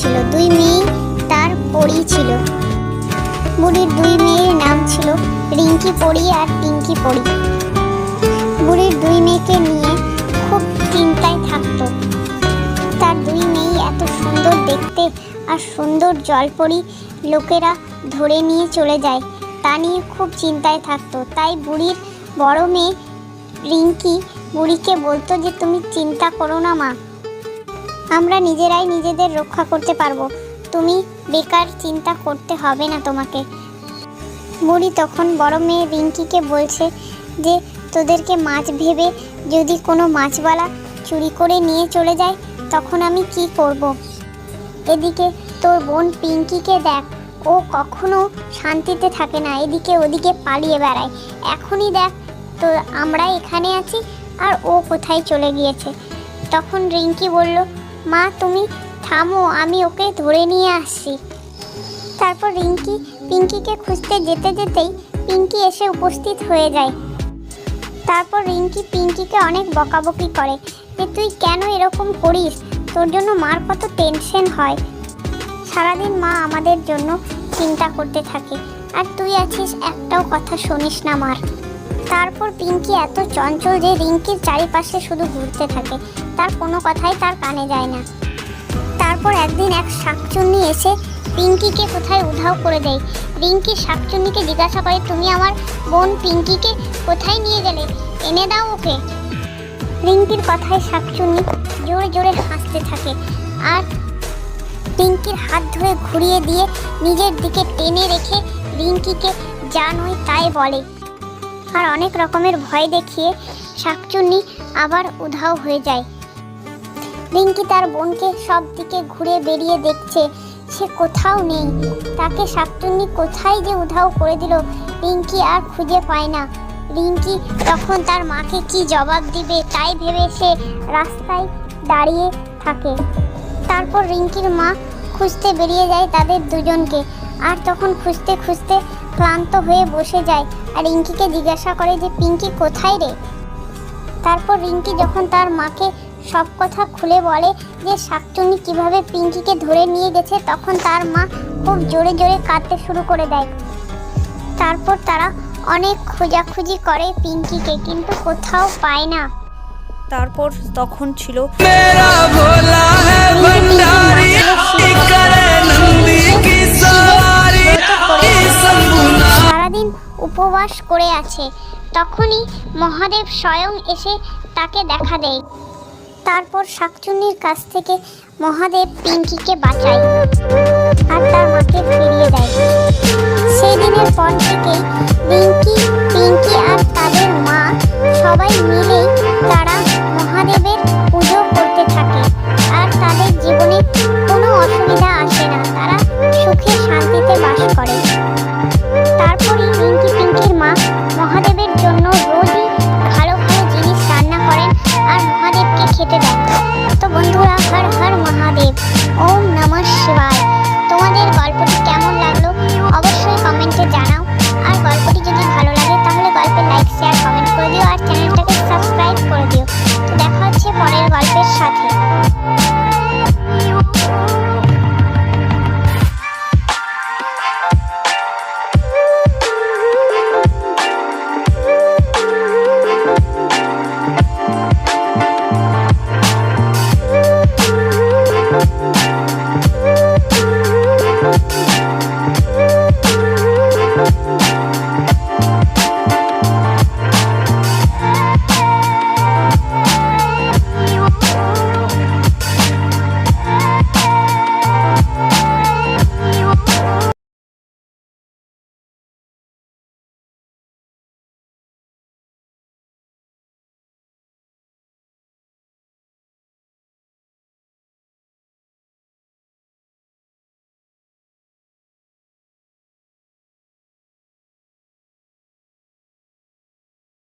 ছিল। দুই মেয়ে তার পরী ছিল। বুড়ির দুই মেয়ের নাম ছিল রিঙ্কি পরী আর টিঙ্কি পরী। বুড়ির দুই মেয়েকে নিয়ে খুব চিন্তায় থাকতো। তার দুই মেয়ে এত সুন্দর দেখতে আর সুন্দর জলপরী লোকেরা ধরে নিয়ে চলে যায়, তা নিয়ে খুব চিন্তায় থাকতো। তাই বুড়ির বড় মেয়ে রিঙ্কি বুড়িকে বলতো যে তুমি চিন্তা করো না মা, আমরা নিজেরাই নিজেদের রক্ষা করতে পারবো, তুমি বেকার চিন্তা করতে হবে না তোমাকে। বুড়ি তখন বড় মেয়ে রিঙ্কিকে বলছে যে তোদেরকে মাছ ভেবে যদি কোনো মাছওয়ালা চুরি করে নিয়ে চলে যায় তখন আমি কি করব। এদিকে তোর বোন পিঙ্কিকে দেখ, ও কখনো শান্তিতে থাকে না, এদিকে ওদিকে পালিয়ে বেড়ায়। এখনই দেখ তো আমরা এখানে আছি আর ও কোথায় চলে গিয়েছে। তখন রিঙ্কি বলল, মা তুমি থামো, আমি ওকে ধরে নিয়ে আসছি। তারপর রিঙ্কি পিঙ্কিকে খুঁজতে যেতে যেতেই পিঙ্কি এসে উপস্থিত হয়ে যায়। তারপর রিঙ্কি পিঙ্কিকে অনেক বকাবকি করে যে তুই কেন এরকম করিস, তোর জন্য মার কত টেনশন হয়, সারাদিন মা আমাদের জন্য চিন্তা করতে থাকে আর তুই আছিস একটাও কথা শুনিস না মার। তারপর পিঙ্কি এত চঞ্চল যে রিঙ্কির চারিপাশে শুধু ঘুরতে থাকে, তার কোনো কথাই তার কানে যায় না। তারপর একদিন এক শাকচুন্নি এসে পিঙ্কিকে কোথায় উধাও করে দেয়। রিঙ্কি শাকচুন্নিকে জিজ্ঞাসা করে, তুমি আমার বোন পিঙ্কিকে কোথায় নিয়ে গেলে, এনে দাও ওকে। রিঙ্কির কথায় শাকচুন্নি জোরে জোরে হাসতে থাকে আর রিঙ্কির হাত ধরে ঘুরিয়ে দিয়ে নিজের দিকে টেনে রেখে রিঙ্কিকে যা নয় তাই বলে। আর অনেক রকমের ভয় দেখিয়ে শাকচুন্নি আবার উধাও হয়ে যায়। রিঙ্কি তার বোনকে সব দিকে ঘুরে বেরিয়ে দেখছে, সে কোথাও নেই। তাকে শাকচুন্নি কোথায় যে উধাও করে দিল রিঙ্কি আর খুঁজে পায় না। রিঙ্কি তখন তার মাকে কি জবাব দিবে তাই ভেবে সে রাস্তায় দাঁড়িয়ে থাকে। তারপর রিঙ্কির মা খুঁজতে বেরিয়ে যায় তাদের দুজনকে, আর তখন খুঁজতে খুঁজতে ক্লান্ত হয়ে বসে যায় আর রিঙ্কিকে জিজ্ঞাসা করে যে পিঙ্কি কোথায় রে। তারপর রিঙ্কি যখন তার মাকে সব কথা খুলে বলে যে শাকচুন্নি কিভাবে পিঙ্কিকে ধরে নিয়ে গেছে, তখন তার মা খুব জোরে জোরে কাঁদতে শুরু করে দেয়। তারপর তারা অনেক খোঁজাখুঁজি করে পিঙ্কিকে, কিন্তু কোথাও পায় না। তারপর তখন ছিল সারাদিন উপবাস করে আছে। তখনই মহাদেব স্বয়ং এসে তাকে দেখা দেয়। তারপর শাকচুন্নির কাছ থেকে মহাদেব পিঙ্কিকে বাঁচায় আর তার মাকে ফিরিয়ে দেয়। সেই দিনের পর থেকেই রিঙ্কি, পিঙ্কি আর তাদের মা সবাই মিলেই তারা মহাদেবের